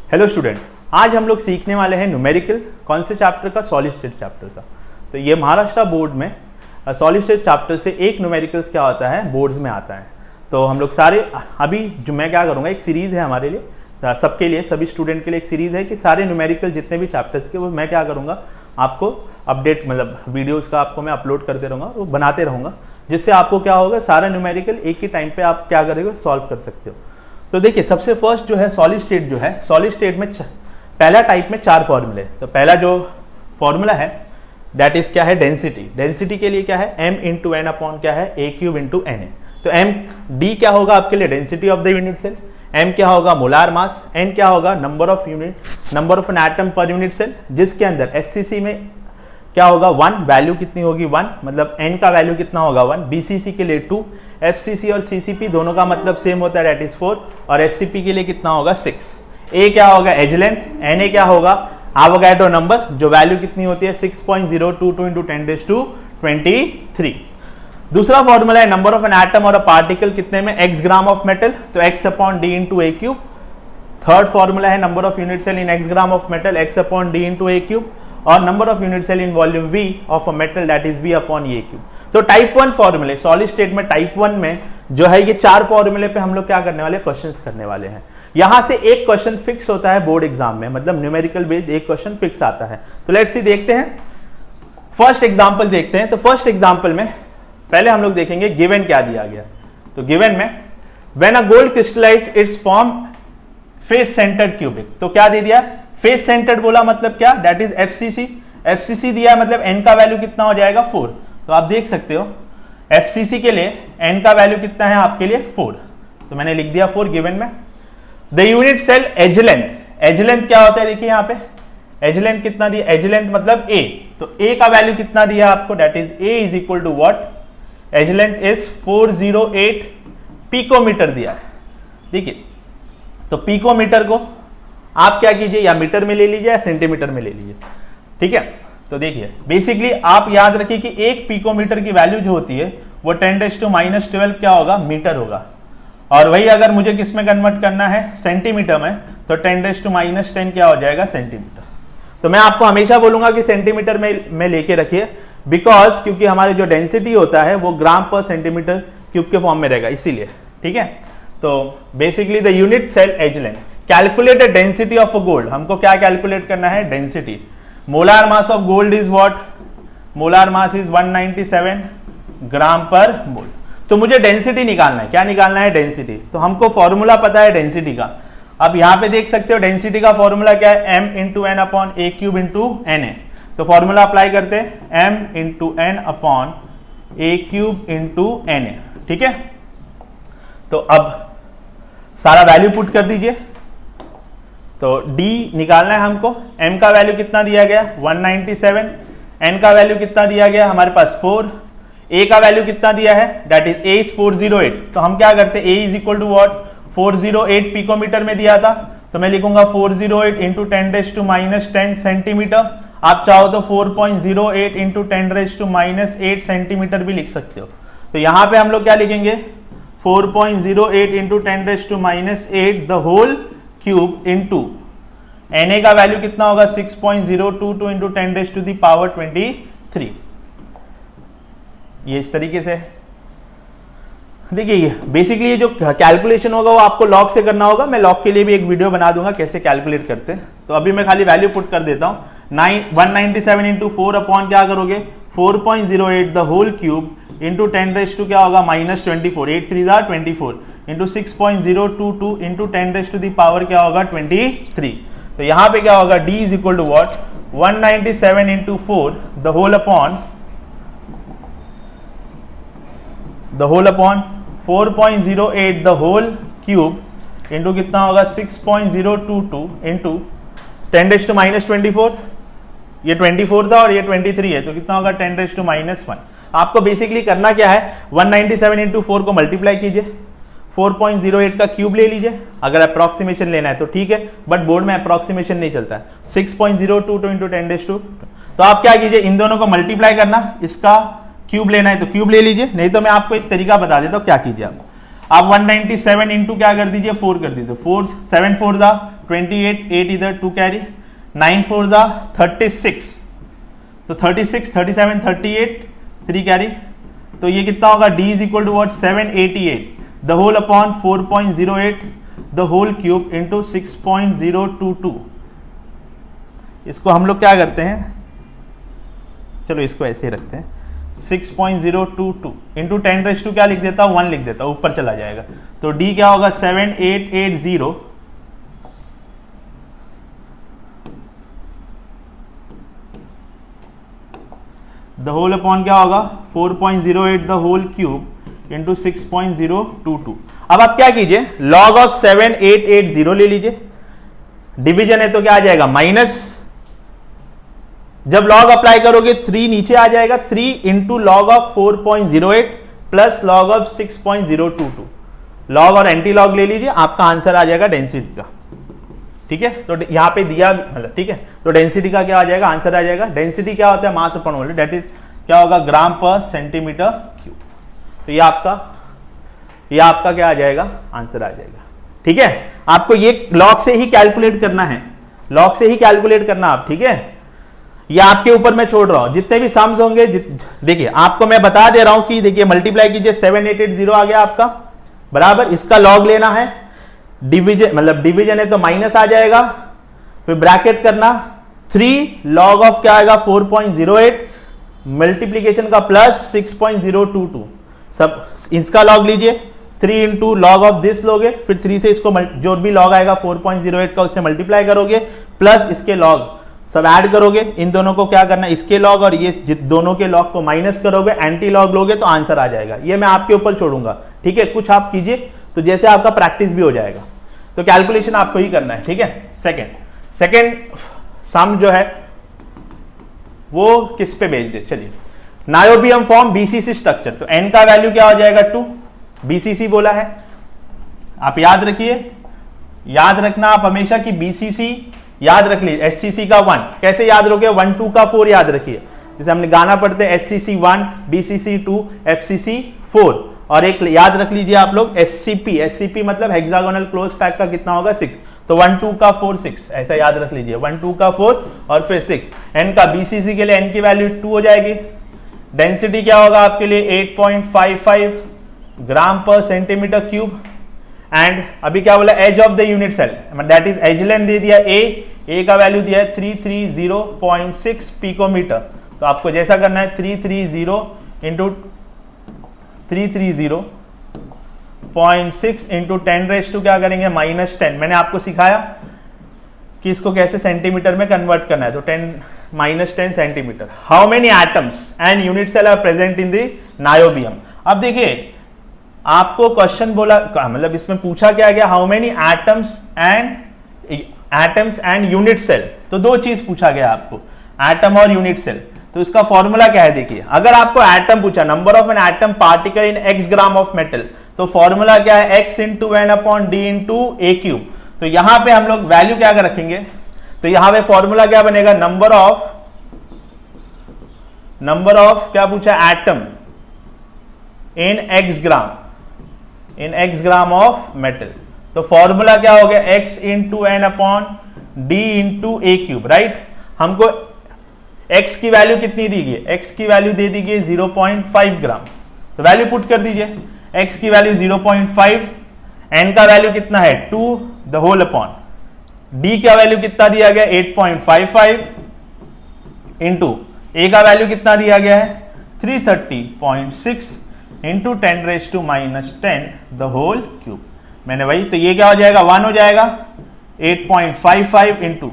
Hello student, आज हम लोग सीखने वाले हैं न्यूमेरिकल। कौन से चैप्टर का? सॉलिड स्टेट चैप्टर का। तो ये महाराष्ट्र बोर्ड में सॉलिड स्टेट चैप्टर से एक न्यूमेरिकल्स क्या होता है, बोर्ड्स में आता है। तो हम लोग सारे अभी जो मैं क्या करूँगा, एक सीरीज़ है हमारे लिए, सबके लिए, सभी स्टूडेंट के लिए एक सीरीज़ है कि सारे न्यूमेरिकल जितने भी चैप्टर्स के वो मैं क्या करूँगा, आपको अपडेट मतलब वीडियोज़ का आपको मैं अपलोड करते रहूँगा, वो बनाते रहूँगा, जिससे आपको क्या होगा, सारा न्यूमेरिकल एक ही टाइम पर आप क्या करेंगे, सॉल्व कर सकते हो। तो देखिए, सबसे फर्स्ट जो है सॉलिड स्टेट जो है, सॉलिड स्टेट में पहला टाइप में 4 फॉर्मूले। तो पहला जो फॉर्मूला है दैट इज क्या है, डेंसिटी। डेंसिटी के लिए क्या है, m इंटू एन अपॉन क्या है, a क्यूब इंटू एन है। तो m d क्या होगा आपके लिए, density of the unit cell. m क्या होगा, मोलार मास। n क्या होगा, number of unit, number of N atom per unit cell, जिसके अंदर SCC में क्या होगा 1, वैल्यू कितनी होगी 1, मतलब n का वैल्यू कितना होगा 1। BCC के लिए 2, FCC और CCP दोनों का मतलब सेम होता है, दैट इज 4, और SCP के लिए कितना होगा 6। A क्या होगा, एज लेंथ। Na क्या होगा, एवोगाड्रो नंबर, जो वैल्यू कितनी होती है 6.022 इंटू 10⁻23। दूसरा फॉर्मूला है नंबर ऑफ एन एटम और अ पार्टिकल कितने में, x ग्राम ऑफ मेटल, तो x upon D into A cube. Third formula है number of unit cell in x gram of metal, x upon D into A cube, और number of unit cell in volume v of a metal, that is v upon A cube. तो type 1 फॉर्मूले solid state में, type 1 में जो है ये 4 फॉर्मूले पे हम लोग क्या करने वाले, क्वेश्चंस करने वाले हैं। यहां से एक क्वेश्चन फिक्स होता है बोर्ड एग्जाम में, मतलब न्यूमेरिकल बेस्ड एक क्वेश्चन फिक्स आता है। तो लेट्स सी, देखते हैं फर्स्ट एग्जांपल देखते हैं। तो फर्स्ट एग्जांपल में पहले हम लोग देखेंगे गिवन क्या दिया गया। तो गिवन में when a gold crystallize its form face centred cubic, तो क्या दे दिया, फेस सेंटर्ड बोला मतलब क्या, दैट इज FCC। FCC दिया है मतलब n का वैल्यू कितना हो जाएगा 4। तो आप देख सकते हो FCC के लिए n का वैल्यू कितना है आपके लिए 4, तो मैंने लिख दिया 4 गिवन में। The unit cell edge length, edge length क्या होता है, देखिए यहाँ पे एज लेंथ कितना दिया, एज लेंथ मतलब a, तो a का वैल्यू कितना दिया आपको, that is a is equal to what, edge length is 408 picometre दिया है। देखिए, तो पिकोमीटर को आप क्या कीजिए, या मीटर में ले लीजिए या सेंटीमीटर में ले लीजिए, ठीक है। तो देखिए, बेसिकली आप याद रखिए कि एक पिकोमीटर की वैल्यू जो होती है वो 10⁻12 क्या होगा, मीटर होगा। और वही अगर मुझे किस में कन्वर्ट करना है, सेंटीमीटर में, तो 10⁻10 क्या हो जाएगा, सेंटीमीटर। तो मैं आपको हमेशा बोलूंगा कि सेंटीमीटर में लेके रखिए, बिकॉज क्योंकि हमारे जो डेंसिटी होता है वो ग्राम पर सेंटीमीटर क्यूब के फॉर्म में रहेगा, इसीलिए, ठीक है। तो basically the unit cell edge length, calculate the density of a gold, हमको क्या कैलकुलेट करना है, density. Molar mass of gold is what, molar mass is 197 gram per mole. तो मुझे डेंसिटी निकालना है, क्या निकालना है, डेंसिटी। तो हमको फॉर्मूला पता है डेंसिटी का। अब यहां पे देख सकते हो डेंसिटी का फॉर्मूला क्या है, m into N upon A cube into N A. तो फॉर्मूला अप्लाई करते हैं, m into N upon A cube into N A, ठीक है। तो अब सारा वैल्यू पुट कर दीजिए। तो d निकालना है हमको, m का वैल्यू कितना दिया गया 197, n का वैल्यू कितना दिया गया हमारे पास 4, a का वैल्यू कितना दिया है, दैट इज a इज 408। तो हम क्या करते हैं, a is equal to what, 408 picometre में दिया था, तो मैं लिखूंगा 408 इंटू 10⁻10 सेंटीमीटर। आप चाहो तो 4.08 इंटू 10⁻8 सेंटीमीटर भी लिख सकते हो। तो यहां पे हम लोग क्या लिखेंगे, 4.08 into 10⁻8 the whole cube into Na का वैल्यू कितना होगा 6.022 इंटू 10⁻23। ये इस तरीके से देखिए, बेसिकली ये जो कैलकुलेशन होगा वो आपको लॉग से करना होगा। मैं लॉग के लिए भी एक वीडियो बना दूंगा कैसे कैलकुलेट करते हैं। तो अभी मैं खाली वैल्यू पुट कर देता हूं, 197 इंटू 4 अपॉन क्या करोगे, 4.08 द होल क्यूब इंटू 10 क्या होगा -24, 8 3 24 इंटू 6.022 इंटू 10 क्या होगा 23। तो यहां पे क्या होगा, d is equal to what, 197 into 4 the whole upon 4.08 the whole cube into कितना होगा 6.022 इंटू 10⁻24। ये 24 था और ये 23 है, तो कितना होगा 10⁻1। आपको बेसिकली करना क्या है, 197 इंटू 4 को मल्टीप्लाई कीजिए, 4.08 का क्यूब ले लीजिए। अगर अप्रॉक्सीमेशन लेना है तो ठीक है, बट बोर्ड में अप्रॉक्सीमेशन नहीं चलता है। 6.022 इंटू 10⁻2, तो आप क्या कीजिए, इन दोनों को मल्टीप्लाई करना, इसका क्यूब लेना है तो क्यूब ले लीजिए, नहीं तो मैं आपको एक तरीका बता देता हूँ क्या कीजिए। आप 197 इंटू क्या कर दीजिए 4 कर दीजिए, 4 7 4 दा 28, 8 इधर 2 कैरी, 9 4 जा 36, तो 36, 37, 38 3 कैरी, तो ये कितना होगा d is equal to what 788 the whole upon 4.08 the whole cube into 6.022। इसको हम लोग क्या करते हैं, चलो इसको ऐसे ही रखते हैं, 6.022 इंटू 10 क्या लिख देता हूँ 1 लिख देता हूँ, ऊपर चला जाएगा, तो d क्या होगा 7880 द होल अपॉन क्या होगा 4.08 द होल क्यूब इंटू 6.022। अब आप क्या कीजिए, लॉग ऑफ 7880 ले लीजिए, डिवीजन है तो क्या आ जाएगा माइनस, जब लॉग अप्लाई करोगे 3 नीचे आ जाएगा, 3 into log of 4.08 plus log of 6.022, log और एंटी लॉग ले लीजिए, आपका आंसर आ जाएगा डेंसिटी का। ठीक है, तो यहां पे दिया मतलब ठीक है, तो डेंसिटी का क्या आ जाएगा, आंसर आ जाएगा। डेंसिटी क्या होता है, mass upon volume, that is क्या होगा ग्राम पर सेंटीमीटर क्यूब। तो ये आपका क्या आ जाएगा, आंसर आ जाएगा। ठीक है, आपको ये लॉग से ही कैलकुलेट करना है, लॉग से ही कैलकुलेट करना आप। ठीक है, ये आपके ऊपर मैं छोड़ रहा हूं, जितने भी सम्स होंगे देखिए आपको मैं बता दे रहा हूं कि देखिए मल्टीप्लाई कीजिए, 7880 आ गया आपका बराबर, इसका लॉग लेना है, डिवीजन मतलब डिवीजन है तो माइनस आ जाएगा, फिर ब्रैकेट करना, 3 लॉग ऑफ क्या आएगा 4.08 मल्टीप्लीकेशन का प्लस 6.022, सब इसका लॉग लीजिए, 3 इंटू लॉग ऑफ दिस लोगे, फिर 3 से इसको जो भी लॉग आएगा 4.08 का उससे मल्टीप्लाई करोगे, प्लस इसके लॉग सब ऐड करोगे, इन दोनों को क्या करना है, इसके लॉग और ये दोनों के लॉग को माइनस करोगे, एंटी लॉग लोगे तो आंसर आ जाएगा। ये मैं आपके ऊपर छोड़ूंगा। ठीक है, कुछ आप कीजिए तो जैसे आपका प्रैक्टिस भी हो जाएगा, तो कैलकुलेशन आपको ही करना है। ठीक है, सेकंड सम जो है वो किस पे भेज दे, चलिए नायोबियम फॉर्म बीसीसी स्ट्रक्चर, तो n का वैल्यू क्या हो जाएगा 2, बीसीसी बोला है, आप याद रखिए, याद रखना आप हमेशा कि बीसीसी याद रख लीजिए, एससीसी का 1 कैसे याद रखोगे, 1 2 का 4 याद रखिए, जैसे हमने गाना पढ़ते हैं एससीसी 1 बीसीसी 2 एफसीसी 4, और एक याद रख लीजिए आप लोग एससीपी, एससीपी मतलब हेक्सागोनल क्लोज पैक का कितना होगा 6, तो 1 2 का 4 6, ऐसा याद रख लीजिए, 1 2 का 4 और फिर 6। एन का बीसीसी के लिए एन की वैल्यू 2 हो जाएगी, डेंसिटी क्या होगा आपके लिए 8.55 ग्राम पर सेंटीमीटर क्यूब, एंड अभी क्या बोला edge of the unit cell, that is edge length दे दिया ए का वैल्यू दिया है 330.6 पिकोमीटर, तो आपको जैसा करना है 330 इंटू 330.6 इंटू 10 क्या करेंगे -10, मैंने आपको सिखाया कि इसको कैसे सेंटीमीटर में कन्वर्ट करना है, तो 10 centimetre. How many atoms and unit cell are present in the niobium. अब देखिए आपको क्वेश्चन बोला मतलब इसमें पूछा क्या गया, how many atoms and unit cell, तो दो चीज पूछा गया आपको, एटम और यूनिट सेल। तो इसका फॉर्मूला क्या है, देखिए अगर आपको एटम पूछा, number of N atom particle in x gram of metal, तो फॉर्मूला क्या है x into N upon D into A cube. तो यहां पे हम लोग वैल्यू क्या रखेंगे, तो यहां पे फॉर्मूला क्या बनेगा, नंबर ऑफ क्या पूछा atom in x gram of metal, तो फॉर्मूला क्या हो गया x into N upon D into A cube, right. हमको x की वैल्यू कितनी दी गई, x की वैल्यू दे दी गई 0.5 ग्राम, तो वैल्यू पुट कर दीजिए, x की वैल्यू 0.5, n का वैल्यू कितना है 2 द होल अपॉन, d का वैल्यू कितना दिया गया 8.55 इंटू a का वैल्यू कितना दिया गया है 330.6 इंटू 10⁻⁻10 द होल क्यूब। मैंने वही, तो ये क्या हो जाएगा 1 हो जाएगा, 8.55 into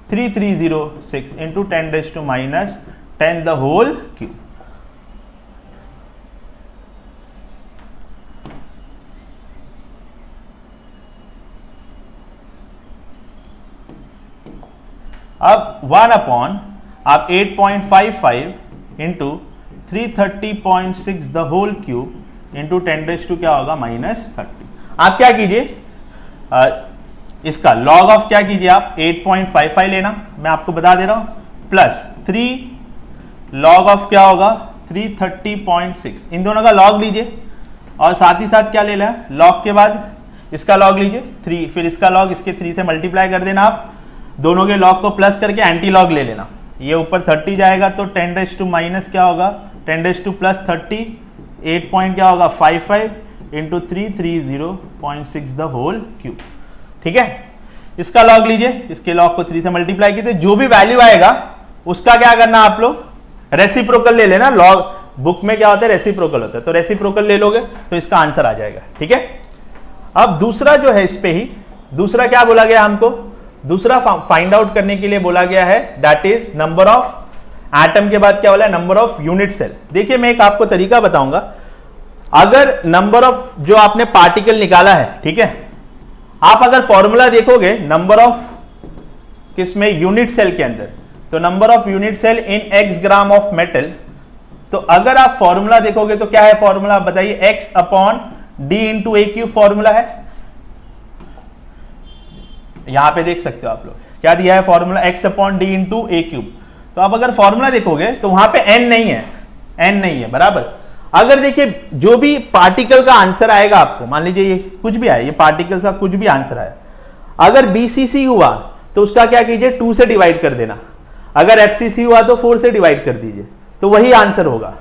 3306 into 10⁻10 the whole cube. अब 1 अपॉन आप 8.55 into 330.6 the whole cube into 10⁻⁻⁻ क्या होगा -30। आप क्या कीजिए, इसका लॉग ऑफ क्या कीजिए आप 8.55 लेना, मैं आपको बता दे रहा हूं, प्लस 3 लॉग ऑफ क्या होगा 330.6, इन दोनों का लॉग लीजिए और साथ ही साथ क्या ले लें, लॉग के बाद इसका लॉग लीजिए 3, फिर इसका लॉग इसके 3 से मल्टीप्लाई कर देना आप, दोनों के लॉग को प्लस करके एंटी लॉग ले लेना। ये ऊपर 30 जाएगा तो 10 रेज़ टू माइनस क्या होगा 10 रेज़ टू प्लस 30, 8 पॉइंट क्या होगा 55 इंटू 3 330.6 द होल क्यूब। ठीक है, इसका लॉग लीजिए, इसके लॉग को 3 से मल्टीप्लाई कीजिए, जो भी वैल्यू आएगा उसका क्या करना आप लोग रेसिप्रोकल ले लेना। लॉग बुक में क्या होता है रेसिप्रोकल होता है, तो रेसिप्रोकल ले लोगे तो इसका आंसर आ जाएगा। ठीक है, अब दूसरा जो है इस पे ही दूसरा क्या बोला गया हमको, दूसरा फाइंड आउट करने के लिए बोला गया है that is number of atom के बाद क्या बोला है नंबर ऑफ यूनिट सेल। देखिए मैं एक आपको तरीका बताऊंगा, अगर नंबर ऑफ जो आपने पार्टिकल निकाला है, ठीक है, आप अगर फॉर्मूला देखोगे नंबर ऑफ किसमें यूनिट सेल के अंदर, तो number of unit cell in x gram of metal, तो अगर आप फॉर्मूला देखोगे तो क्या है फॉर्मूला, आप बताइए, x upon D into A cube formula है। यहां पे देख सकते हो आप लोग क्या दिया है formula, x upon D into A cube. तो आप अगर फॉर्मूला देखोगे तो वहां पे n नहीं है, n नहीं है बराबर। अगर देखिए जो भी पार्टिकल का आंसर आएगा आपको, मान लीजिए ये कुछ भी आए, ये पार्टिकल का कुछ भी आंसर आया, अगर BCC हुआ तो उसका क्या कीजिए 2 से डिवाइड कर देना, अगर FCC हुआ तो 4 से डिवाइड कर दीजिए, तो वही आंसर होगा।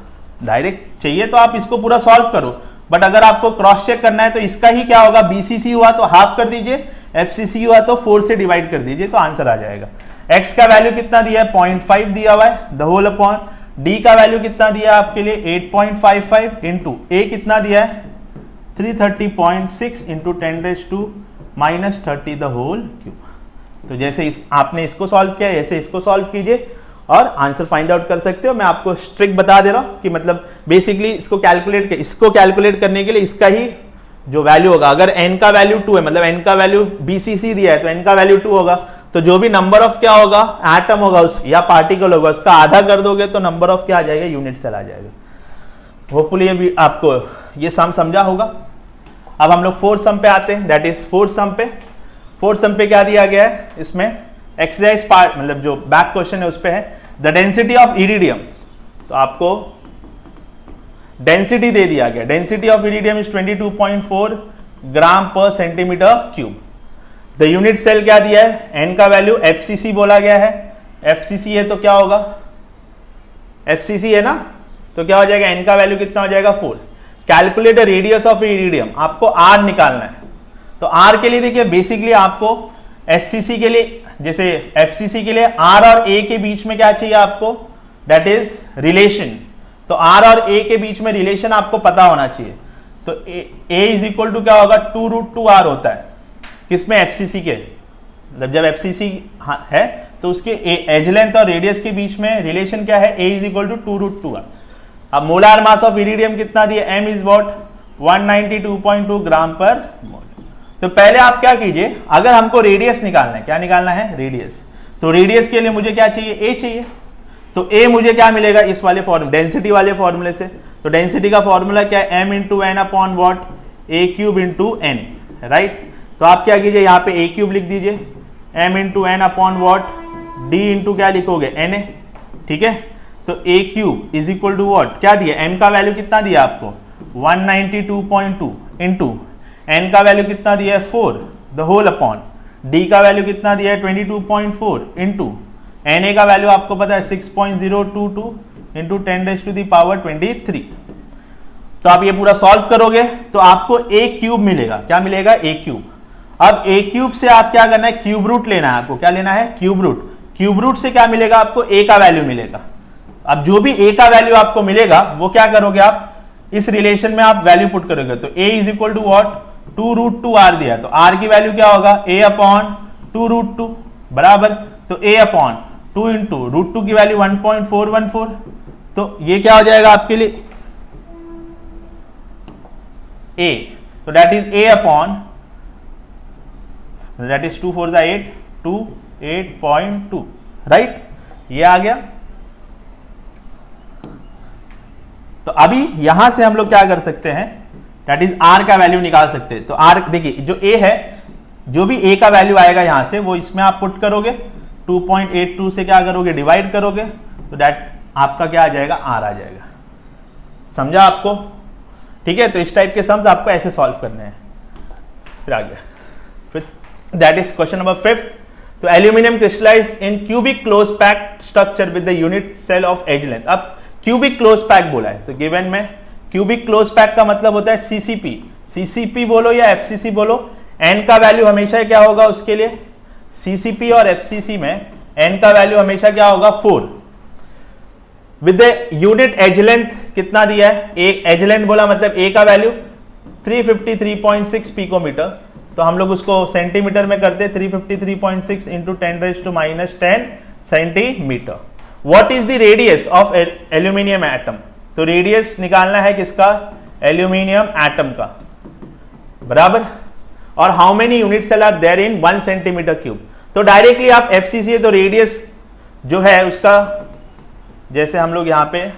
डायरेक्ट चाहिए तो आप इसको पूरा सॉल्व करो, बट अगर आपको क्रॉस चेक करना है तो इसका ही क्या होगा, BCC हुआ तो हाफ कर दीजिए, FCC हुआ तो 4 से डिवाइड कर दीजिए, तो आंसर आ जाएगा। x का वैल्यू कितना दिया है 0.5 दिया हुआ है, द होल अपॉन d का वैल्यू कितना दिया है आपके लिए 8.55 इंटू a कितना दिया है 330.6 into 10 raise to minus 30 the whole cube. तो जैसे आपने इसको सॉल्व किया ऐसे इसको सॉल्व कीजिए और आंसर फाइंड आउट कर सकते हो। मैं आपको ट्रिक बता दे रहा हूं कि मतलब बेसिकली इसको कैलकुलेट करने के लिए इसका ही जो वैल्यू होगा, अगर n का वैल्यू 2 है, मतलब n का वैल्यू BCC दिया है तो n का वैल्यू 2 होगा, तो जो भी नंबर ऑफ क्या होगा एटम होगा उस या पार्टिकल होगा उसका आधा कर दोगे तो नंबर ऑफ क्या आ जाएगा यूनिट सेल आ जाएगा। होपफुली ये भी आपको ये सम समझा होगा। अब हम लोग फोर्थ सम पे आते हैं, दैट इज फोर्थ सम पे। फोर्थ सम पे क्या दिया गया है, इसमें एक्सरसाइज पार्ट मतलब जो बैक क्वेश्चन है उस पे है द डेंसिटी ऑफ इरिडियम। तो आपको डेंसिटी दे दिया गया, density of iridium is 22.4 gram per centimetre cube. The unit cell क्या दिया है, एन का वैल्यू FCC बोला गया है, FCC है तो क्या होगा FCC है ना, तो क्या हो जाएगा एन का वैल्यू कितना हो जाएगा 4। Calculate the radius of iridium, आपको R निकालना है। तो R के लिए देखिए बेसिकली आपको SCC के लिए जैसे FCC के लिए R और A के बीच में क्या चाहिए आपको, दैट इज रिलेशन। तो R और A के बीच में रिलेशन आपको पता होना चाहिए। तो A इज इक्वल टू क्या होगा 2√2R होता है किसमें FCC के, मतलब जब FCC है तो उसके एज लेंथ और रेडियस के बीच में रिलेशन क्या है, A is equal to 2√2R। अब मोलार मास ऑफ इरिडियम कितना दिया, M is what 192.2 gram per mole. तो पहले आप क्या कीजिए, अगर हमको रेडियस निकालना है, क्या निकालना है रेडियस, तो रेडियस के लिए मुझे क्या चाहिए A चाहिए। तो A मुझे क्या मिलेगा इस वाले फॉर्मूले डेंसिटी वाले फॉर्मूले से, तो डेंसिटी का फॉर्मूला क्या है M into N upon what A cube into N, right. तो आप क्या कीजिए यहाँ पे A क्यूब लिख दीजिए, M into N upon what D into क्या लिखोगे Na, ठीक है। तो A cube is equal to what क्या दिया, M का वैल्यू कितना दिया आपको 192.2 इंटू N का वैल्यू कितना दिया है 4 द होल अपॉन D का वैल्यू कितना दिया है 22.4 इंटू Na का वैल्यू आपको पता है 6.022 into 10 raise to the power 23। तो आप ये पूरा सॉल्व करोगे तो आपको A क्यूब मिलेगा, क्या मिलेगा A क्यूब। अब A क्यूब से आप क्या करना है, क्यूब रूट लेना है आपको, क्या लेना है क्यूब रूट। क्यूब रूट से क्या मिलेगा आपको A का वैल्यू मिलेगा। अब जो भी A का वैल्यू आपको मिलेगा वो क्या करोगे आप इस रिलेशन में आप वैल्यू पुट करोगे। तो A is equal to what 2√2R दिया, तो R की वैल्यू क्या होगा A अपॉन 2√2 बराबर, तो A अपॉन 2 इंटू √2 की वैल्यू 1.414, तो ये क्या हो जाएगा आपके लिए A, तो that is A upon that is 2 4 8 2 8.2, right, ये आ गया। तो अभी यहां से हम लोग क्या कर सकते हैं, दैट इज R का वैल्यू निकाल सकते हैं। तो R देखिए जो A है, जो भी A का वैल्यू आएगा यहां से वो इसमें आप पुट करोगे, 2.82 से क्या करोगे डिवाइड करोगे, तो दैट आपका क्या आ जाएगा R आ जाएगा। समझा आपको, ठीक है। तो इस टाइप के सम्स आपको ऐसे सॉल्व करने हैं। फिर आ गया, फिर दैट इज क्वेश्चन नंबर 5। तो aluminium crystallize in cubic close packed structure with the unit cell of edge length. अब क्यूबिक क्लोज पैक बोला है, तो गिवन में क्यूबिक क्लोज पैक का मतलब होता है सीसीपी, सीसीपी बोलो या एफसीसी बोलो, एन का वैल्यू हमेशा क्या होगा उसके लिए, सीसीपी और एफसीसी में एन का वैल्यू हमेशा क्या होगा 4, with the unit edge length कितना दिया है, एक एज लेंथ बोला मतलब ए का वैल्यू 353.6 पिकोमीटर, तो हम लोग उसको सेंटीमीटर में करते हैं, 353.6 into 10⁻⁻10 centimetre. What is the radius of aluminium atom, तो रेडियस निकालना है किसका, एल्यूमिनियम एटम का, बराबर। और how many unit cell are there in 1 centimetre cube, तो डायरेक्टली आप एफसीसी है तो रेडियस जो है उसका, जैसे हम लोग यहाँ पे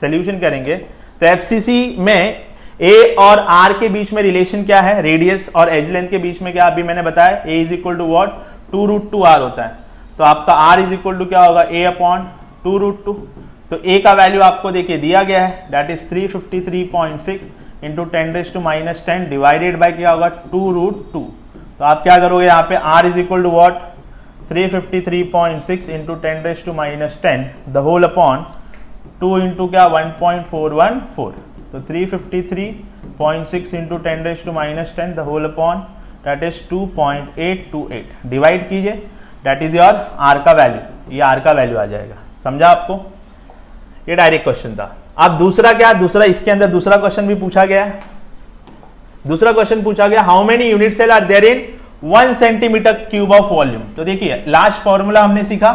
सोल्यूशन करेंगे तो एफसीसी में ए और आर के बीच में रिलेशन क्या है, रेडियस और एज लेंथ के बीच में क्या अभी मैंने बताया, A is equal to what 2√2r होता है, तो आपका r इज इक्वल टू क्या होगा, a अपॉन 2√2। तो a का वैल्यू आपको देखिए दिया गया है, that is 353.6 into 10⁻⁻10 divided by क्या होगा 2√2। तो आप क्या करोगे यहाँ पे r is equal to what 353.6 into 10⁻10 the whole upon 2 into क्या 1.414, तो 353.6 into 10⁻10 the whole upon that is 2.828 divide कीजिए, दैट इज योर आर का वैल्यू, ये आर का वैल्यू आ जाएगा, समझा आपको। ये डायरेक्ट क्वेश्चन था। अब दूसरा क्या, दूसरा इसके अंदर दूसरा क्वेश्चन भी पूछा गया है, दूसरा क्वेश्चन पूछा गया how many unit cell are there in 1 centimetre cube of volume. तो देखिए लास्ट फॉर्मूला हमने सीखा,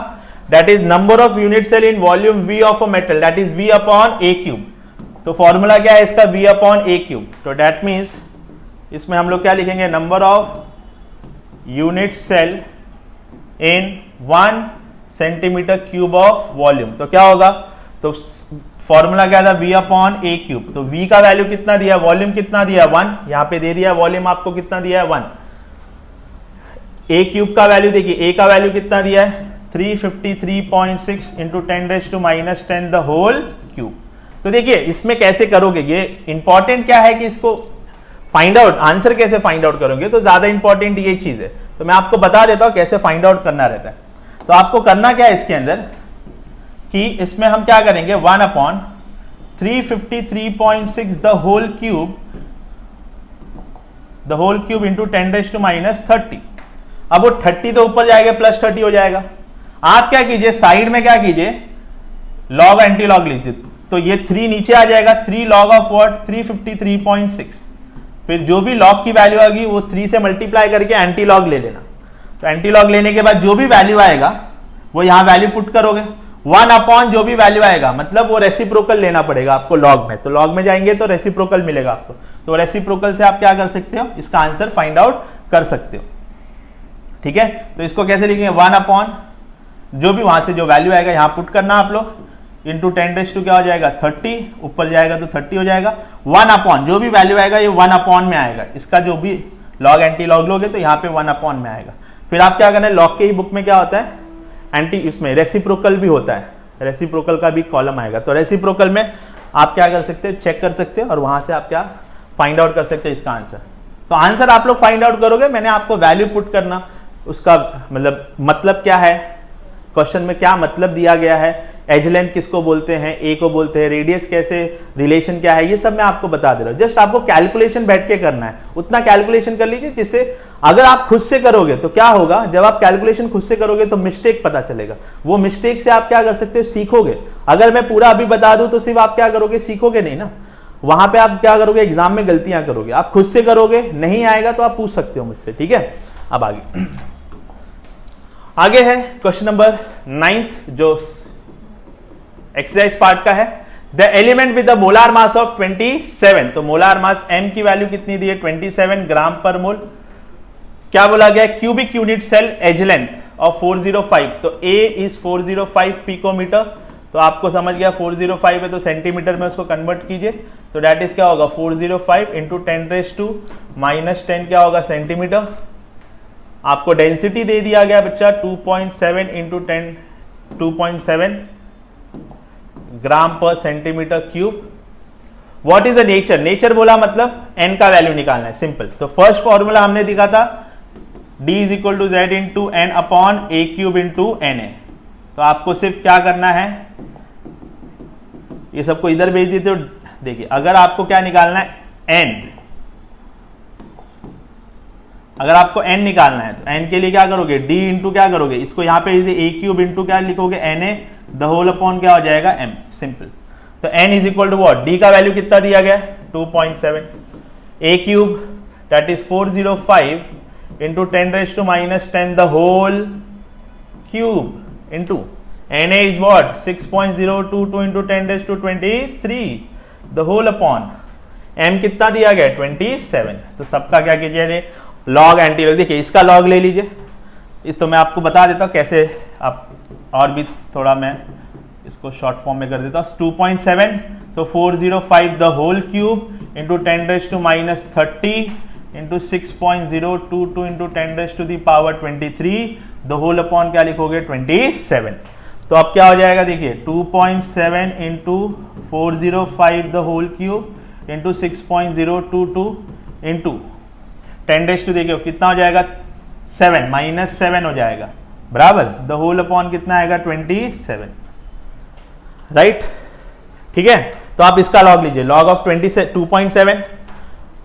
that is number of unit cell in volume V of a metal, that is V upon A cube. तो formula क्या है इसका, V upon A cube. तो that means इसमें हम लोग क्या लिखेंगे, number of unit cell in 1 centimetre cube of volume. तो क्या होगा, तो फॉर्मूला क्या था, v अपॉन ए क्यूब। तो v का वैल्यू कितना दिया, वॉल्यूम कितना दिया 1, यहां पे दे दिया वॉल्यूम आपको कितना दिया है 1। ए क्यूब का वैल्यू देखिए, a का वैल्यू कितना दिया है 353.6 इंटू 10⁻10 द होल क्यूब। तो देखिए इसमें कैसे करोगे, ये इंपॉर्टेंट क्या है कि इसको फाइंड आउट, आंसर कैसे फाइंड आउट करोगे, तो ज्यादा इंपॉर्टेंट ये चीज है। तो मैं आपको बता देता हूं कैसे फाइंड आउट करना रहता है। तो आपको करना क्या है इसके अंदर कि इसमें हम क्या करेंगे, 1 upon 353.6 the whole cube into 10⁻30। अब वो 30 तो ऊपर जाएगा, प्लस 30 हो जाएगा। आप क्या कीजिए, साइड में क्या कीजिए, लॉग एंटी लॉग लीजिए, तो ये 3 नीचे आ जाएगा, 3 लॉग ऑफ व्हाट 353.6। फिर जो भी लॉग की वैल्यू आएगी वो 3 से मल्टीप्लाई करके एंटी लॉग ले लेना। तो एंटी लॉग लेने के बाद जो भी वैल्यू आएगा वो यहां वैल्यू पुट करोगे, 1 अपॉन जो भी वैल्यू आएगा, मतलब वो रेसिप्रोकल लेना पड़ेगा आपको लॉग में। तो लॉग में जाएंगे तो रेसिप्रोकल मिलेगा आपको, तो रेसिप्रोकल से आप क्या कर सकते हो, इसका आंसर फाइंड आउट कर सकते हो। ठीक है, तो इसको कैसे लिखेंगे, 1 अपॉन जो भी वहां से जो वैल्यू आएगा यहां पुट करना आप लोग, इंटू 10 क्या हो जाएगा 30, ऊपर जाएगा तो 30 हो जाएगा। 1 अपॉन जो भी वैल्यू आएगा ये 1 अपॉन में आएगा, इसका जो भी लॉग एंटी लॉग लोगे तो यहाँ पे 1 अपॉन में आएगा। फिर आप क्या करना है, लॉग के ही बुक में क्या होता है, एंटी, इसमें रेसिप्रोकल भी होता है, रेसिप्रोकल का भी कॉलम आएगा। तो रेसिप्रोकल में आप क्या कर सकते हैं, चेक कर सकते हैं और वहां से आप क्या फाइंड आउट कर सकते हैं इसका आंसर। तो आंसर आप लोग फाइंड आउट करोगे, मैंने आपको वैल्यू पुट करना, उसका मतलब क्या है, क्वेश्चन में क्या मतलब दिया गया है, एज लेंथ किसको बोलते हैं, ए को बोलते हैं, रेडियस कैसे, रिलेशन क्या है, ये सब मैं आपको बता दे रहा हूं। जस्ट आपको कैलकुलेशन बैठ के करना है, उतना कैलकुलेशन कर लीजिए जिससे अगर आप खुद से करोगे तो क्या होगा, जब आप कैलकुलेशन खुद से करोगे तो मिस्टेक पता चलेगा, वो मिस्टेक से आप क्या कर सकते हो, सीखोगे। अगर मैं पूरा अभी बता दूं तो सिर्फ आप क्या करोगे, सीखोगे नहीं ना, वहां पे आप क्या करोगे, एग्जाम में गलतियां करोगे। आप खुद से करोगे, नहीं आएगा तो आप पूछ सकते हो मुझसे। ठीक है, अब आगे है क्वेश्चन नंबर 9 जो एक्सरसाइज पार्ट का है। The element with the molar mass of 27, तो मोलार मास m की वैल्यू कितनी दी है 27 ग्राम पर मोल। क्या बोला गया, cubic unit cell edge length of 405, तो a इज 405 पिकोमीटर। तो आपको समझ गया 405 है तो सेंटीमीटर में उसको कन्वर्ट कीजिए, तो दैट इज क्या होगा 405 इंटू 10⁻⁻10 क्या होगा सेंटीमीटर। आपको डेंसिटी दे दिया गया बच्चा 2.7 into 2.7 gram per centimetre cube. What is the nature, nature बोला मतलब एन का वैल्यू निकालना है, सिंपल। तो फर्स्ट फॉर्मूला हमने दिखा था d is equal to Z into N upon A cube into N A. तो आपको सिर्फ क्या करना है, ये सबको इधर भेज देते हो। देखिए अगर आपको क्या निकालना है n, अगर आपको n निकालना है तो n के लिए क्या करोगे, d इंटू क्या करोगे, इसको यहां पे ए क्यूब इंटू क्या लिखोगे, N A the whole upon क्या हो जाएगा m, सिंपल। तो n is equal to what, d का वैल्यू कितना दिया गया 2.7, A cube that is 405 into 10⁻⁻10 the whole cube into N A is what 6.022 into 10⁻23 the whole upon m कितना दिया गया 27। तो सबका क्या कीजिए, लॉग एंटी लॉग, देखिए इसका लॉग ले लीजिए। इस तो मैं आपको बता देता हूँ कैसे, आप और भी थोड़ा मैं इसको शॉर्ट फॉर्म में कर देता हूँ। 2.7 तो 405 the whole cube into 10⁻30 into 6.022 into 10⁻23 the whole upon क्या लिखोगे 27। तो अब क्या हो जाएगा, देखिए 2.7 into 405 the whole cube into 6.022 into 10⁻, देखिए कितना हो जाएगा 7 -7 हो जाएगा, बराबर। द होल अपॉन कितना आएगा 27, राइट, ठीक है। तो आप इसका लॉग लीजिए, लॉग ऑफ 2.7,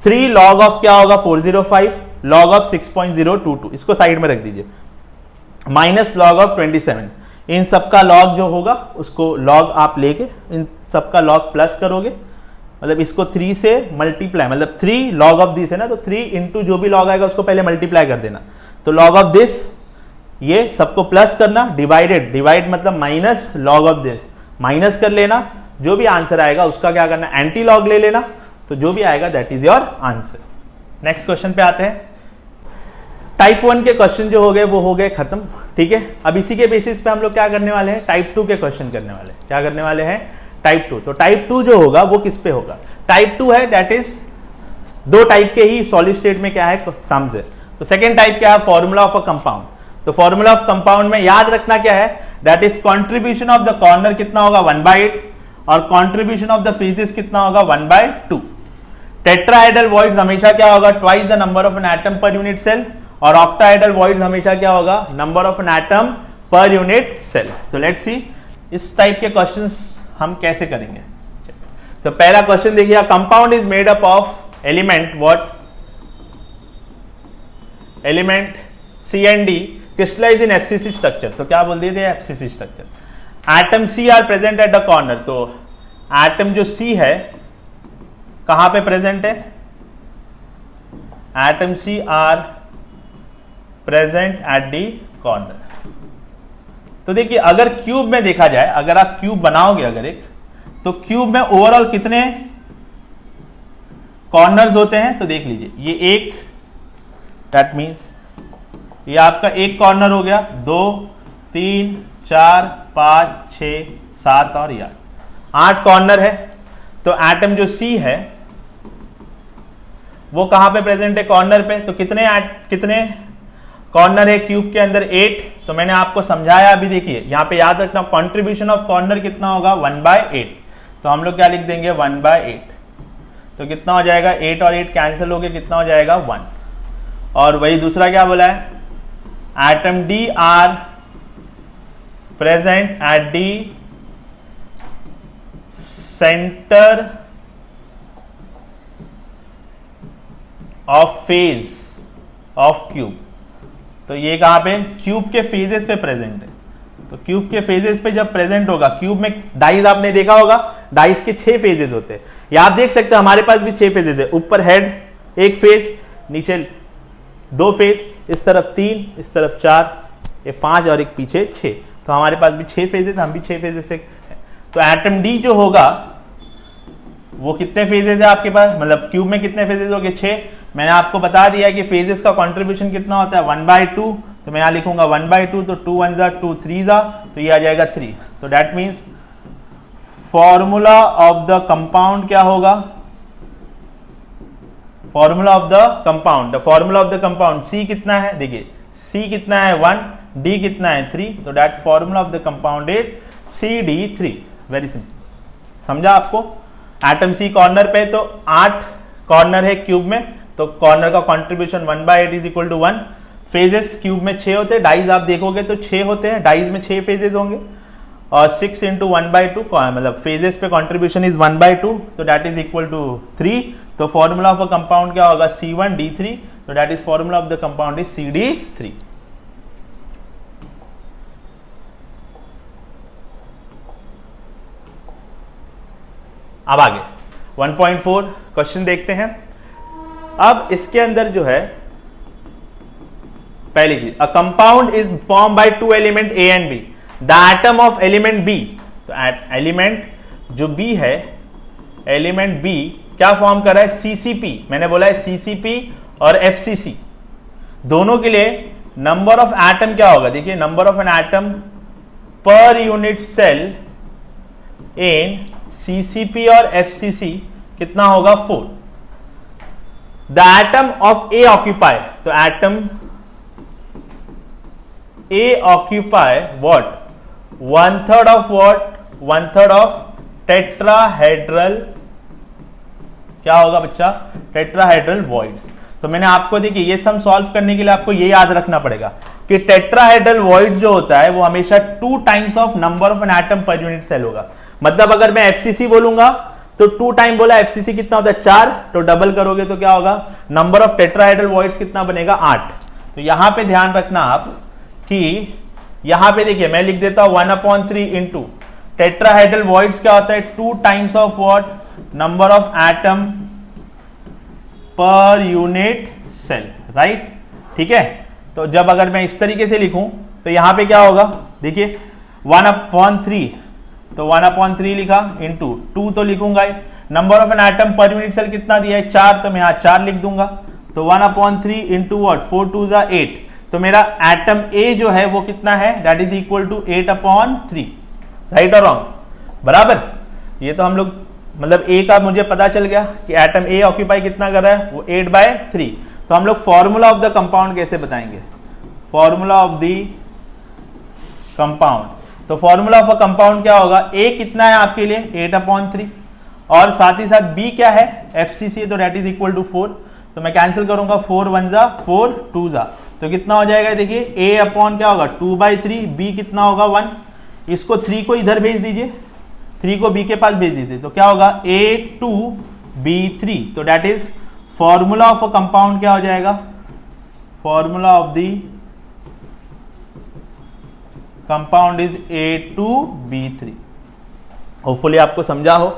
3 लॉग ऑफ क्या होगा 405, लॉग ऑफ 6.022, इसको साइड में रख दीजिए, माइनस लॉग ऑफ 27। इन सबका लॉग जो होगा उसको लॉग आप लेके इन सबका लॉग प्लस करोगे, मतलब इसको 3 से मल्टीप्लाई, मतलब 3 लॉग ऑफ दिस है ना, तो 3 इंटू जो भी लॉग आएगा उसको पहले मल्टीप्लाई कर देना। तो लॉग ऑफ दिस, ये सबको प्लस करना, डिवाइडेड, डिवाइड मतलब minus log of this, minus कर लेना, जो भी आंसर आएगा उसका क्या करना, एंटी लॉग ले लेना, तो जो भी आएगा that is your answer. Next question पे आते हैं। टाइप 1 के क्वेश्चन जो हो गए वो हो गए खत्म, ठीक है। अब इसी के बेसिस पे हम लोग क्या करने वाले हैं, टाइप 2 के क्वेश्चन करने वाले हैं। क्या करने वाले हैं, टाइप 2। तो टाइप 2 जो होगा वो किस पे होगा, टाइप 2 है दैट इज 2 टाइप के ही सॉलिड स्टेट में क्या है, सम्स है। तो सेकेंड टाइप क्या है, फॉर्मूला ऑफ अ कंपाउंड। तो फॉर्मूला ऑफ कंपाउंड में याद रखना क्या है, that is contribution of the corner कितना होगा 1/8 और कॉन्ट्रीब्यूशन ऑफ द फेजेस कितना होगा 1/2। टेट्राहेड्रल वॉइड्स हमेशा क्या होगा, twice the number of N atom per unit cell, और ऑक्टाहेड्रल वॉइड्स हमेशा क्या होगा, number of N atom per unit cell. तो लेट्स सी इस टाइप के क्वेश्चंस हम कैसे करेंगे। तो पहला क्वेश्चन देखिए, compound is made up of element what, element C and D crystallize in FCC structure. तो क्या बोल दिए थे, FCC structure. Atom C are present at the corner. तो एटम जो C है कहां पे प्रेजेंट है, atom C are present at the corner. तो देखिए अगर क्यूब में देखा जाए, अगर आप क्यूब बनाओगे अगर एक, तो क्यूब में ओवरऑल कितने कॉर्नर्स होते हैं, तो देख लीजिए ये एक, दैट मीन्स ये आपका एक कॉर्नर हो गया, 2 3 4 5 6 7 और ये 8 कॉर्नर है। तो एटम जो C है वो कहां पे प्रेजेंट है, कॉर्नर पे। तो कितने कॉर्नर है क्यूब के अंदर, 8। तो मैंने आपको समझाया अभी, देखिए यहां पे याद रखना कंट्रीब्यूशन ऑफ कॉर्नर कितना होगा 1/8। तो हम लोग क्या लिख देंगे 1/8। तो कितना हो जाएगा, 8 और 8 कैंसिल हो गए, कितना हो जाएगा 1। और वही दूसरा क्या बोला है, atom D are present at the centre of face of cube. तो ये कहां पे, क्यूब के फेजेस पे प्रेजेंट है। तो क्यूब के फेजेस पे जब प्रेजेंट होगा, क्यूब में डाइस आपने देखा होगा, डाइस के 6 फेजेस होते हैं। ये आप देख सकते हैं हमारे पास भी 6 फेजेस है, ऊपर हेड एक फेज, नीचे 2 फेज, इस तरफ 3, इस तरफ 4, ये 5 और एक पीछे 6। तो हमारे पास भी 6 फेजेस, हम भी 6 फेजेस से। तो एटम डी जो होगा वो कितने फेजेस है आपके पास, मतलब क्यूब में कितने फेजेस हो गए 6। मैंने आपको बता दिया कि फेजेस का कंट्रीब्यूशन कितना होता है 1/2। तो मैं यहाँ लिखूंगा 1/2, तो 2 1 2 3 तो ये आ जाएगा 3। तो that means formula of the compound क्या होगा, formula of the compound, the formula of the compound C कितना है, देखिए C कितना है 1, D कितना है 3। तो that formula of the compound is CD3। Very simple, समझा आपको। एटम सी कॉर्नर पे, तो 8 कॉर्नर है क्यूब में, तो कॉर्नर का contribution 1/8 is equal to 1। Faces cube में 6 होते हैं, डाइज आप देखोगे तो 6 होते हैं, डाइज में 6 फेजेस होंगे, और 6 इंटू 1/2 मतलब फेजेस पे कंट्रीब्यूशन इज 1/2, तो दैट इज इक्वल टू 3। तो फॉर्मूला ऑफ अ कंपाउंड क्या होगा, C1D3, तो that is formula of the compound is CD3। अब आगे 1.4 क्वेश्चन देखते हैं। अब इसके अंदर जो है पहली चीज, a compound is form by 2 element A and B, the atom of element B, तो एलिमेंट जो B है, एलिमेंट B क्या फॉर्म कर रहा है, CCP, मैंने बोला है CCP और FCC दोनों के लिए नंबर ऑफ एटम क्या होगा, देखिए number of N atom per unit cell in CCP और FCC कितना होगा, 4। The atom of A occupy, तो atom A occupy what, 1/3 of what, 1/3 of tetrahedral, क्या होगा बच्चा, टेट्राहेड्रल वॉइड्स। तो मैंने आपको देखिए ये सम सॉल्व करने के लिए आपको ये याद रखना पड़ेगा कि टेट्राहेड्रल वॉइड जो होता है वो हमेशा 2 times of number of N atom per unit cell होगा। मतलब अगर मैं FCC बोलूंगा तो 2 टाइम बोला, FCC कितना होता है 4, तो डबल करोगे तो क्या होगा, नंबर ऑफ टेट्राहेड्रल वॉइड्स कितना बनेगा 8। तो यहां पे ध्यान रखना आप कि यहां पे देखिए मैं लिख देता हूं 1/3 इंटू टेट्राहेड्रल वॉइड्स क्या होता है, 2 times of what, number of atom per unit cell, right, ठीक है। तो जब अगर मैं इस तरीके से लिखूं तो यहां पे क्या होगा, देखिए 1/3, तो 1/3 लिखा इंटू 2 तो लिखूंगा, number of N atom per unit cell कितना दिया है 4, तो मैं यहां 4 लिख दूंगा, तो 1/3 इंटू व्हाट, 4 2 जा 8, तो मेरा एटम A जो है वो कितना है, that is equal to 8/3, right और रॉन्ग, बराबर। ये तो हम लोग मतलब A का मुझे पता चल गया कि एटम A ऑक्यूपाई कितना कर रहा है, वो 8/3। तो हम लोग फॉर्मूला ऑफ द कंपाउंड कैसे बताएंगे, फॉर्मूला ऑफ द कंपाउंड, तो फॉर्मूला ऑफ अ कंपाउंड क्या होगा, A कितना है आपके लिए 8/3, और साथ ही साथ B क्या है FCC, तो दैट इज इक्वल टू 4, तो मैं कैंसिल करूंगा, 4 1 जा 4 2 जा, तो कितना हो जाएगा, देखिए A अपॉन क्या होगा 2/3, B कितना होगा 1, इसको 3 को इधर भेज दीजिए, 3 को B के पास भेज दीजिए, तो क्या होगा A2B3, तो that is formula of a compound क्या हो जाएगा, formula of the compound is A2B3। Hopefully आपको समझा हो,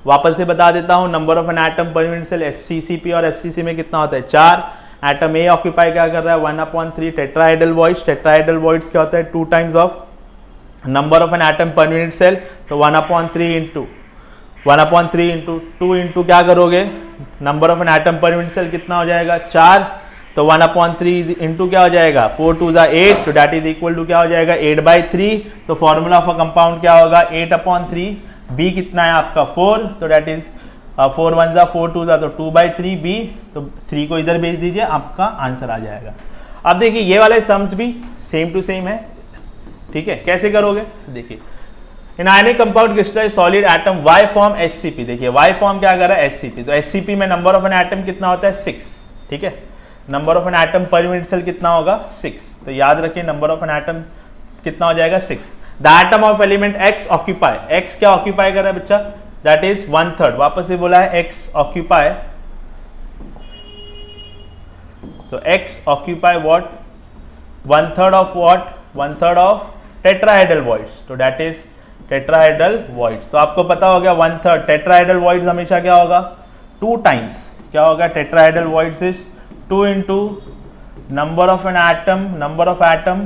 वापस से बता देता हूं, number of N atom per unit cell CCP और FCC में कितना होता है 4, एटम A ऑक्यूपाई क्या कर रहा है 1/3 टेट्राहेड्रल वॉइड्स, टेट्राहेड्रल वॉइड्स क्या होता है 2 times of number of N atom per unit cell, तो 1/3 इंटू 2 इंटू क्या करोगे, number of N atom per unit cell कितना हो जाएगा 4, तो 1/3 इंटू क्या हो जाएगा 4 2 जा 8, तो दैट इज इक्वल टू क्या हो जाएगा 8/3। तो फॉर्मूला ऑफ अ कंपाउंड क्या होगा 8/3, B कितना है आपका 4, तो दैट इज 4 1 जा 4 2 जा, तो 2/3 B, तो 3 को इधर भेज दीजिए, आपका आंसर आ जाएगा। अब देखिए ये वाले सम्स भी सेम टू सेम है, ठीक है, कैसे करोगे, देखिए in ionic compound crystallised solid atom Y form SCP, देखिए Y फॉर्म क्या कर रहा है SCP, तो SCP में नंबर ऑफ एन एटम कितना होता है 6, ठीक है, number of N atom per unit cell कितना होगा 6, तो याद रखिए नंबर ऑफ एन एटम कितना हो जाएगा 6। The atom of element X occupy, X क्या ऑक्यूपाई कर रहा है बच्चा, दैट इज 1/3, वापस से बोला है X ऑक्यूपाई, तो X occupy what 1/3 of what, 1/3 of tetrahedral voids, तो दैट इज टेट्राहेड्रल वॉइड्स। तो आपको पता हो गया 1/3 टेट्राहेड्रल वॉइड्स हमेशा क्या होगा 2 टाइम्स, क्या होगा tetrahedral voids is 2 into number of N atom, number of atom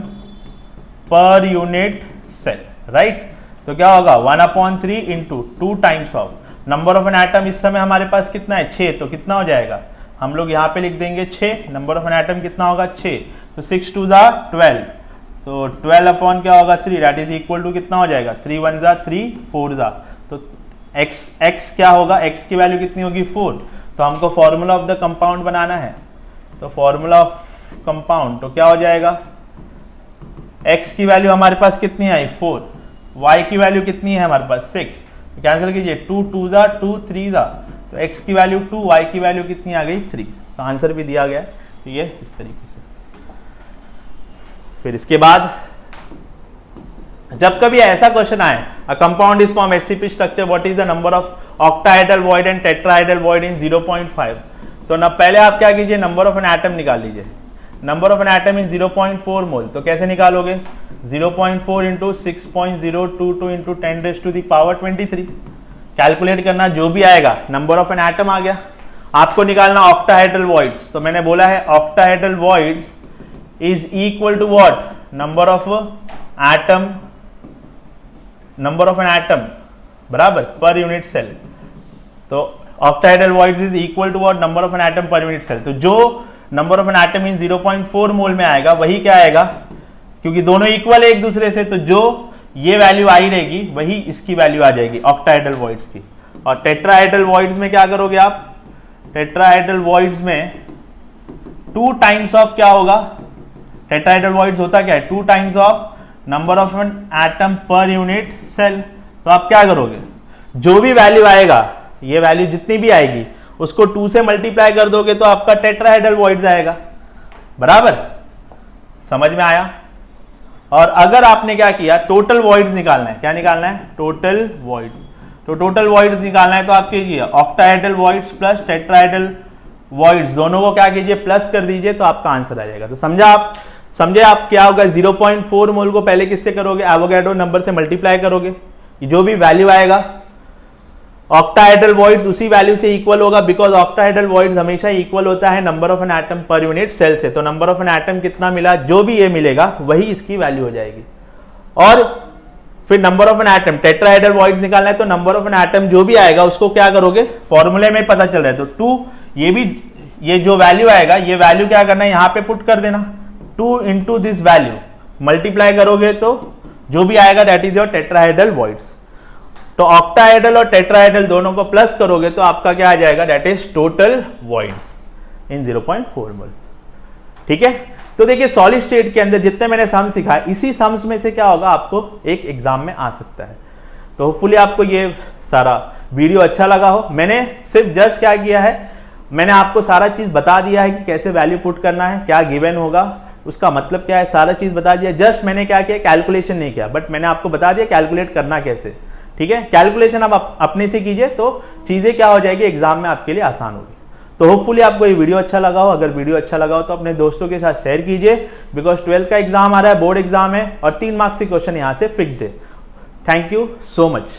per unit cell, right, तो क्या होगा 1/3 into 2 times of number of N atom, इस समय हमारे पास कितना है 6, तो कितना हो जाएगा, हम लोग यहाँ पे लिख देंगे 6, नंबर ऑफ एन एटम कितना होगा 6, तो 6 2 जा 12, तो 12 अपॉन क्या होगा 3, दैट इज इक्वल टू कितना हो जाएगा 3 1 जा 3 4 जा, तो x क्या होगा, x की वैल्यू कितनी होगी 4, तो हमको फॉर्मूला ऑफ द कंपाउंड बनाना है, तो फॉर्मूला ऑफ कंपाउंड तो क्या हो जाएगा, x की वैल्यू हमारे पास कितनी आई 4, y की वैल्यू कितनी है हमारे पास 6, कैंसिल कीजिए, 2 2 जा 2 3 जा, तो x की वैल्यू 2, y की वैल्यू कितनी आ गई 3। तो आंसर भी दिया गया है। तो ये इस तरीके से। फिर इसके बाद जब कभी ऐसा क्वेश्चन आए, a compound is form SCP structure, what is the number of octahedral void and tetrahedral void इन 0.5, तो ना पहले आप क्या कीजिए, नंबर ऑफ एन एटम निकाल लीजिए। Number of N atom in 0.4 मोल, तो कैसे निकालोगे, 0.4 इंटू 6.022 इंटू 10⁻23। कैलकुलेट करना, जो भी आएगा नंबर ऑफ एन एटम आ गया। आपको निकालना ऑक्टाहेड्रल वॉइड्स, तो मैंने बोला है octahedral voids is equal to what, number of atom, number of N atom बराबर पर यूनिट सेल। तो octahedral voids is equal to what, number of N atom per unit cell. तो जो number of N atom in 0.4 mole में आएगा वही क्या आएगा, क्योंकि दोनों इक्वल है एक दूसरे से, तो जो ये वैल्यू आई रहेगी वही इसकी वैल्यू आ जाएगी ऑक्टाहेड्रल वॉइड्स की। और टेट्राहेड्रल वॉइड्स में क्या करोगे आप, टेट्राहेड्रल वॉइड्स में 2 टाइम्स ऑफ क्या होगा, टेट्राहेड्रल वॉइड्स होता क्या है, 2 times of number of N atom per unit cell. तो आप क्या करोगे, जो भी वैल्यू आएगा, ये वैल्यू जितनी भी आएगी उसको 2 से मल्टीप्लाई कर दोगे तो आपका टेट्राहेड्रल वॉइड्स आएगा। बराबर, समझ में आया। और अगर आपने क्या किया, टोटल वॉइड्स निकालना है, क्या निकालना है, टोटल वॉइड्स। तो टोटल वॉइड्स निकालना है तो आप कीजिए octahedral voids plus tetrahedral voids, दोनों को क्या कीजिए, प्लस कर दीजिए, तो आपका आंसर आ जाएगा। तो समझे आप क्या होगा, 0.4 मोल को पहले किससे करोगे, एवोगैड्रो नंबर से मल्टीप्लाई करोगे, जो भी वैल्यू आएगा ऑक्टाहेड्रल वॉइड्स उसी वैल्यू से इक्वल होगा, बिकॉज ऑक्टाहेड्रल वॉइड्स हमेशा इक्वल होता है number of N atom per unit cell से। तो नंबर ऑफ एन एटम कितना मिला, जो भी ये मिलेगा वही इसकी वैल्यू हो जाएगी। और फिर number of an atom, tetrahedral voids निकालना है तो नंबर ऑफ एन एटम जो भी आएगा उसको क्या करोगे, फॉर्मूले में पता चल रहा है, तो 2, ये जो वैल्यू आएगा ये वैल्यू क्या करना है, यहां पे पुट कर देना, 2 इंटू दिस वैल्यू मल्टीप्लाई करोगे तो जो भी आएगा that is your tetrahedral voids. तो ऑक्टाहेड्रल और टेट्राहेड्रल दोनों को प्लस करोगे तो आपका क्या आ जाएगा, that is total voids in 0.4 मोल। ठीक है। तो देखिए सॉलिड स्टेट के अंदर जितने मैंने सम सिखाए, इसी सम्स में से क्या होगा आपको एक एग्जाम में आ सकता है। तो होपफुली आपको ये सारा वीडियो अच्छा लगा हो। मैंने सिर्फ जस्ट क्या किया है, मैंने आपको सारा चीज बता दिया है कि कैसे वैल्यू पुट करना है, क्या गिवन होगा, उसका मतलब क्या है, सारा चीज बता दिया। जस्ट मैंने क्या किया, कैलकुलेशन नहीं किया, बट मैंने आपको बता दिया कैलकुलेट करना कैसे। ठीक है, कैलकुलेशन आप अपने से कीजिए तो चीजें क्या हो जाएगी, एग्जाम में आपके लिए आसान होगी। तो होपफुली आपको ये वीडियो अच्छा लगा हो। अगर वीडियो अच्छा लगा हो तो अपने दोस्तों के साथ शेयर कीजिए, बिकॉज 12th का एग्जाम आ रहा है, बोर्ड एग्जाम है और 3 मार्क्स के क्वेश्चन यहाँ से फिक्स्ड है। Thank you so much.